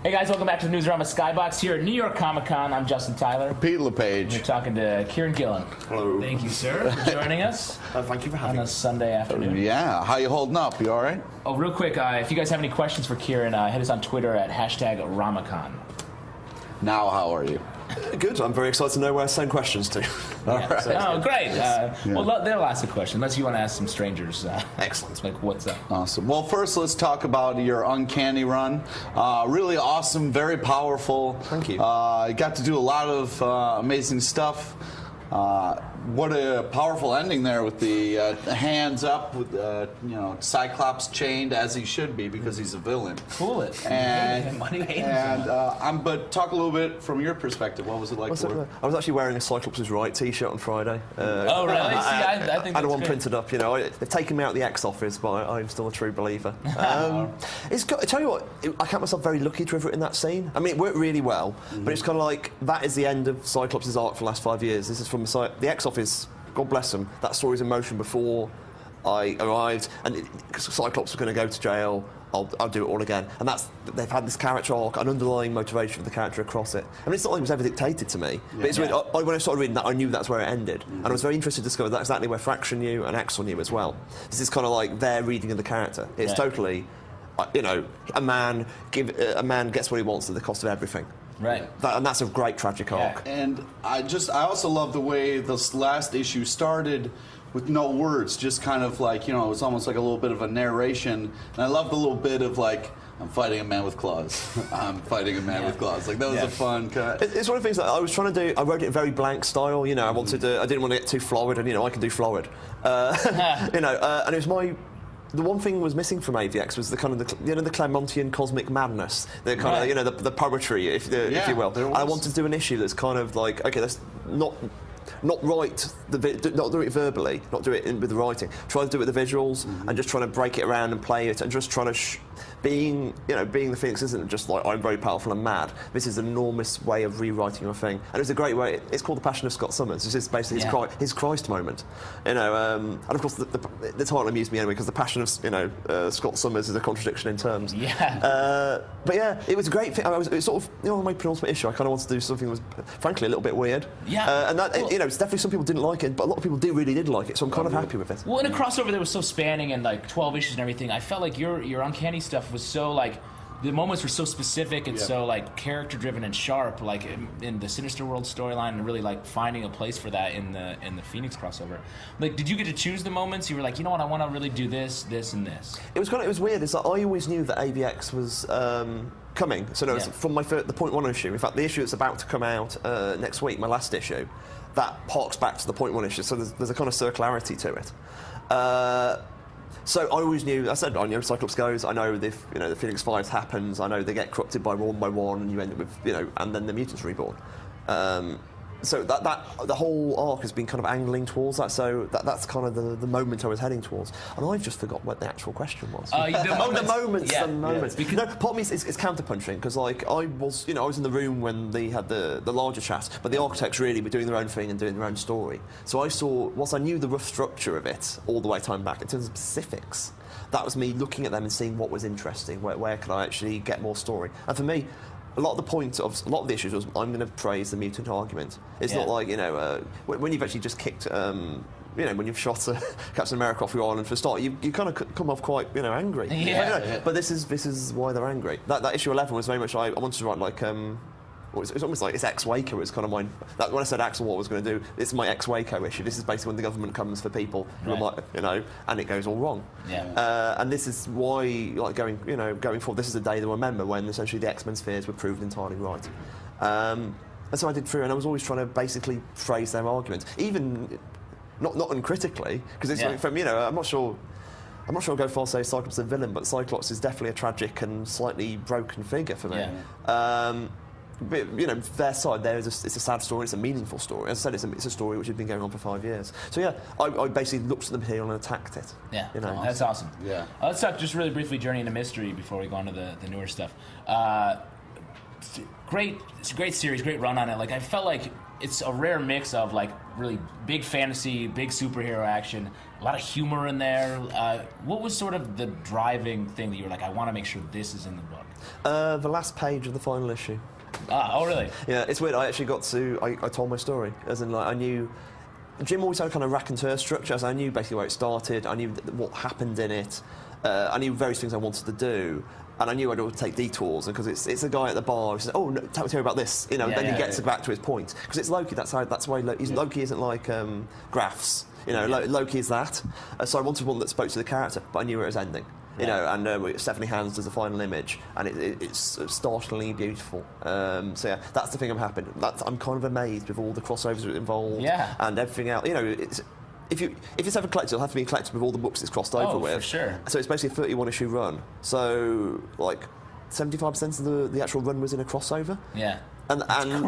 Hey guys, welcome back to the Newsarama Skybox here at New York Comic Con. I'm Justin Tyler. Pete LePage. We're talking to Kieron Gillen. Hello. Thank you, sir, for joining us. Thank you for having me. On a Sunday afternoon. Yeah, how you holding up? You all right? Oh, real quick, if you guys have any questions for Kieron, hit us on Twitter at #Ramacon. Now, how are you? Good. I'm very excited to know where to send questions to. Yeah. Oh, great. Well, they'll ask a question, unless you want to ask some strangers. Excellent. Like, what's up? Awesome. Well, first, let's talk about your Uncanny run. Really awesome, very powerful. Thank you. You got to do a lot of amazing stuff. What a powerful ending there with the hands up, with Cyclops chained as he should be because he's a villain. Cool it. But talk a little bit from your perspective. What was it like? I was actually wearing a Cyclops' Right T-shirt on Friday. Oh, really? I think I had one printed up. They've taken me out of the X-Office, but I'm still a true believer. I tell you what, I count myself very lucky to have written that scene. I mean, it worked really well, but it's kind of like that is the end of Cyclops' arc for the last 5 years. This is from the X-Office. God bless them. That story's in motion before I arrived, and Cyclops was going to go to jail. I'll do it all again, and they've had this character arc, an underlying motivation for the character across it. I mean, it's not like it was ever dictated to me, but it's really, when I started reading that, I knew that's where it ended, and I was very interested to discover that's exactly where Fraction knew and Axel knew as well. This is kind of like their reading of the character. It's totally, a man gets what he wants at the cost of everything. Right. And that's a great tragic arc. Yeah. And I also love the way this last issue started with no words, just kind of like, it was almost like a little bit of a narration. And I love the little bit of like, I'm fighting a man with claws. I'm fighting a man with claws. Like, that was a fun cut. It's one of the things that I was trying to do. I wrote it in very blank style. I didn't want to get too florid, and I can do florid. And it was the one thing was missing from AVX was the kind of the Claremontian cosmic madness, the kind of the poetry, if you will. I wanted to do an issue that's kind of like, okay, let's not do it verbally, not do it with the writing. Try to do it with the visuals, and just trying to break it around and play it, and just trying to being the Phoenix isn't just like I'm very powerful and mad. This is an enormous way of rewriting your thing, and it's a great way. It's called The Passion of Scott Summers. This is basically his Christ moment, and of course the title amused me anyway because The Passion of Scott Summers is a contradiction in terms. But yeah, it was a great thing. It's sort of my penultimate issue. I kind of wanted to do something that was frankly a little bit weird. And that it's definitely some people didn't like it, but a lot of people really did like it. So I'm kind of happy with it. Well, in a crossover that was so spanning and like 12 issues and everything, I felt like your Uncanny stuff was so like the moments were so specific and so like character driven and sharp, like in the Sinister World storyline, and really like finding a place for that in the Phoenix crossover. Like, did you get to choose the moments? You were like, you know what, I want to really do this, this, and this. It was weird. It's like I always knew that AVX was coming. So no, it's from the point one issue. In fact, the issue that's about to come out next week, my last issue, that harks back to the point one issue. So there's a kind of circularity to it. So I always knew. I know Cyclops goes. I know the Phoenix Fives happens. I know they get corrupted by one, and you end up with and then the mutants reborn. So that the whole arc has been kind of angling towards that. So that's kind of the moment I was heading towards. And I've just forgot what the actual question was. The moments. No, part of me is counterpunching because like I was in the room when they had the larger chat, but the architects really were doing their own thing and doing their own story. So I saw, whilst I knew the rough structure of it all the way time back in terms of specifics, that was me looking at them and seeing what was interesting. Where could I actually get more story? And for me, a lot of the point of a lot of the issues was I'm going to praise the mutant argument. It's not like when you've actually just kicked when you've shot Captain America off your island for a start, you kind of come off quite angry. But this is why they're angry. That issue 11 was very much I wanted to write like it's almost like it's ex-Waco. It's kind of when I said Axel what I was going to do, it's my ex-Waco issue. This is basically when the government comes for people who are and it goes all wrong. And this is why, like going forward, this is a day to remember when essentially the X-Men's fears were proved entirely right. And so I did through, and I was always trying to basically phrase their arguments, even not uncritically, because it's like from I'm not sure I'll go far to say Cyclops is a villain, but Cyclops is definitely a tragic and slightly broken figure for me. But, their side there it's a sad story, it's a meaningful story. As I said, it's a story which has been going on for 5 years. So I basically looked at the material and attacked it. That's awesome. Let's talk just really briefly Journey into Mystery before we go on to the newer stuff. It's a great series, great run on it. Like, I felt like it's a rare mix of like really big fantasy, big superhero action, a lot of humor in there. What was sort of the driving thing that you were like, I want to make sure this is in the book? The last page of the final issue. Oh, really? Yeah, it's weird. I actually got to... I told my story. As in, like, I knew... Jim always had a kind of raconteur structure, so I knew basically where it started, I knew what happened in it, I knew various things I wanted to do, and I knew I'd always take detours, because it's a guy at the bar who says, oh, no, tell me about this, you know, and then he gets back to his point. Because it's Loki, that's why Loki isn't like Graphs, you know, Loki is that. So I wanted one that spoke to the character, but I knew where it was ending. You know, and Stephanie Hans does the final image, and it's startlingly beautiful. So yeah, that's the thing I'm happy. I'm kind of amazed with all the crossovers involved, and everything else. You know, if it's ever collected, it'll have to be collected with all the books it's crossed over with. For sure. So it's basically a 31-issue run. So like 75% of the actual run was in a crossover. Yeah. And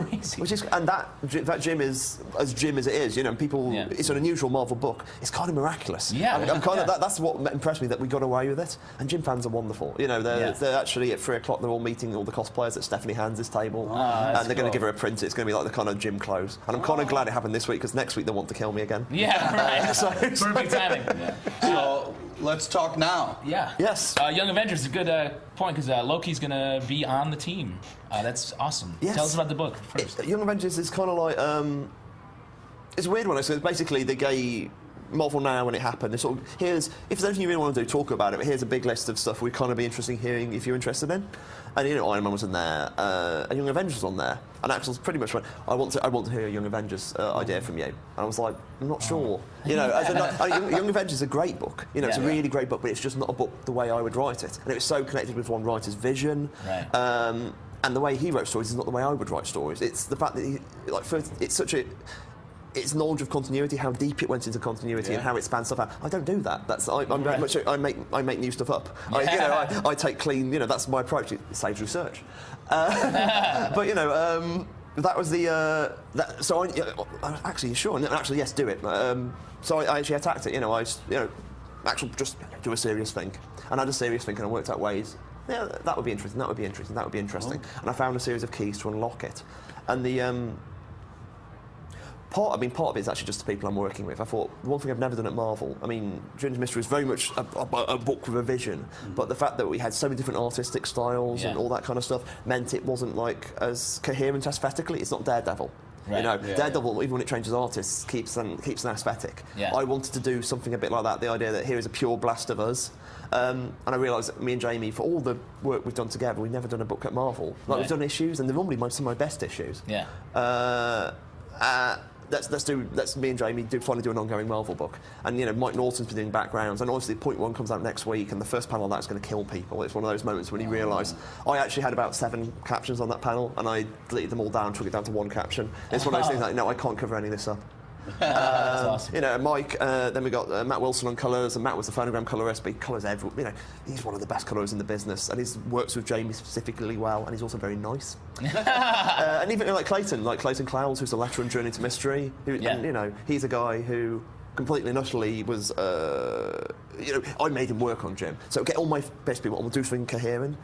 crazy. that Jim is as Jim as it is, you know. People, it's an unusual Marvel book. It's kind of miraculous. Yeah, I'm kind of that's what impressed me, that we got away with it. And Jim fans are wonderful. You know, they're actually at 3 o'clock. They're all meeting all the cosplayers at Stephanie Hans' table, and they're going to give her a print. It's going to be like the kind of Jim clothes. And I'm kind of glad it happened this week, because next week they want to kill me again. Yeah, right. Perfect timing. So let's talk now. Yeah. Yes. Young Avengers is a good point, because Loki's going to be on the team. That's awesome. Yes. Tell us about the book first. Young Avengers is kind of like... it's a weird one. So basically, they gave Marvel Now when it happened. Sort of, if there's anything you really want to do, talk about it. But here's a big list of stuff we'd kind of be interested in hearing if you're interested in. And, you know, Iron Man was in there, and Young Avengers was on there. And Axel's pretty much went, I want to hear a Young Avengers idea from you. And I was like, I'm not sure. You know, Young Avengers is a great book. You know, it's a really great book, but it's just not a book the way I would write it. And it was so connected with one writer's vision. Right. And the way he wrote stories is not the way I would write stories. It's the fact that it's knowledge of continuity, how deep it went into continuity, and how it spans stuff out. I don't do that. I make new stuff up. I take clean. You know, that's my approach. It saves research. But you know, that was the. So I actually sure. Actually, yes, do it. So I actually attacked it. You know, actually just do a serious think, and I had a serious think, and I worked out ways. Yeah, that would be interesting. That would be interesting. That would be interesting. And I found a series of keys to unlock it. And the part of it is actually just the people I'm working with. I thought, the one thing I've never done at Marvel, I mean, Dreams Mystery is very much a book with a vision, but the fact that we had so many different artistic styles and all that kind of stuff meant it wasn't like as coherent aesthetically. It's not Daredevil. Right. You know, Daredevil, even when it changes artists, keeps an aesthetic. Yeah. I wanted to do something a bit like that, the idea that here is a pure blast of us. And I realised that me and Jamie, for all the work we've done together, we've never done a book at Marvel. Like, we've done issues, and they're normally some of my best issues. Yeah. Let's me and Jamie finally do an ongoing Marvel book. And, you know, Mike Norton's been doing backgrounds, and obviously Point One comes out next week, and the first panel of that is going to kill people. It's one of those moments when you realise... I actually had about 7 captions on that panel, and I deleted them all down, took it down to 1 caption. It's one of those things like, no, I can't cover any of this up. That's awesome. You know, Mike, then we got Matt Wilson on colours, and Matt was the phonogram colourist, but he colours every... You know, he's one of the best colourers in the business, and he works with Jamie specifically well, and he's also very nice. And even like Clayton Clowes, who's the letterer in Journey to Mystery, who, and, you know, he's a guy who completely and utterly was... you know, I made him work on Jim. So get all my best people, and we'll do something coherent,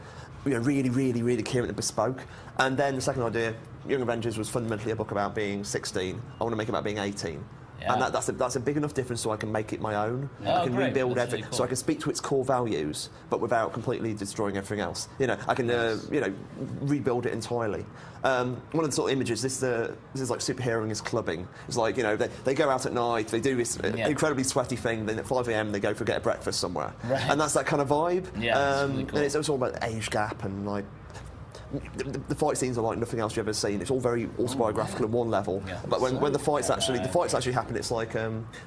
you know, really, really, really coherent and bespoke. And then the second idea, Young Avengers was fundamentally a book about being 16. I want to make it about being 18. Yeah. And that's a big enough difference so I can make it my own. I can rebuild everything, really cool. So I can speak to its core values, but without completely destroying everything else. You know, I can you know, rebuild it entirely. One of the sort of images, this is like superheroing is clubbing. It's like, you know, they go out at night, they do this incredibly sweaty thing, then at 5 a.m. they go for get a breakfast somewhere. Right. And that's that kind of vibe. Yeah, it's really cool. And it's all about age gap and like... The fight scenes are like nothing else you've ever seen. It's all very autobiographical at one level, but when the fights actually happen, it's like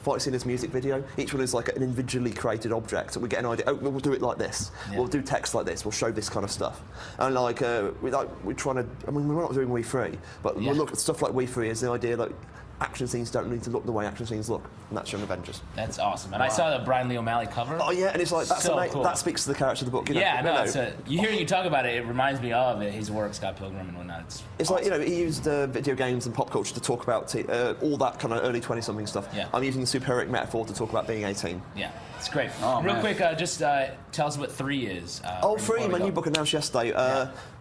fight scene as music video. Each one is like an individually created object, and we get an idea. Oh, we'll do it like this. Yeah. We'll do text like this. We'll show this kind of stuff. And like we're trying to. I mean, we're not doing We Free, but we'll look at stuff like We Free is the idea like. Action scenes don't need to look the way action scenes look, and that's Young Avengers. That's awesome. And I saw the Brian Lee O'Malley cover. Oh yeah, and it's like that's so cool. That speaks to the character of the book. You know, hearing you talk about it, it reminds me of his work, Scott Pilgrim and whatnot. It's awesome. Like, you know, he used video games and pop culture to talk about all that kind of early 20-something stuff. Yeah. I'm using the superheroic metaphor to talk about being 18. Yeah, it's great. Real quick, just tell us what 3 is. 3, my new book announced yesterday.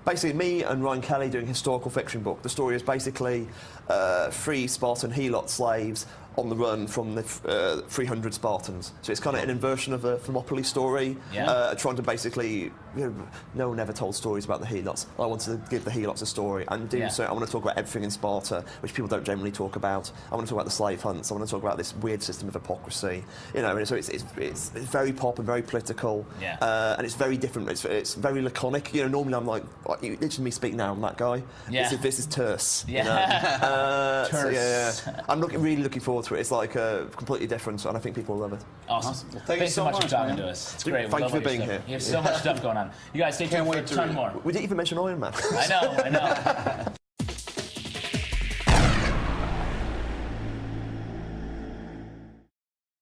basically me and Ryan Kelly doing a historical fiction book. The story is basically 3 Spartan Helot slaves on the run from the 300 Spartans. So it's kind of an inversion of a Thermopylae story, trying to basically... no one ever told stories about the Helots. I wanted to give the Helots a story, and doing so I want to talk about everything in Sparta, which people don't generally talk about. I want to talk about the slave hunts. I want to talk about this weird system of hypocrisy. And so it's very pop and very political, and it's very different. It's very laconic. Normally I'm like, literally me speaking now, I'm that guy. This is terse. Terse. So, I'm really looking forward to it. It's like completely different, and I think people will love it. Awesome. Well, thanks so much for talking to us. It's great. Thank you for being here. You have so much stuff going on. You guys stay tuned for a ton more. We didn't even mention Iron Man. I know.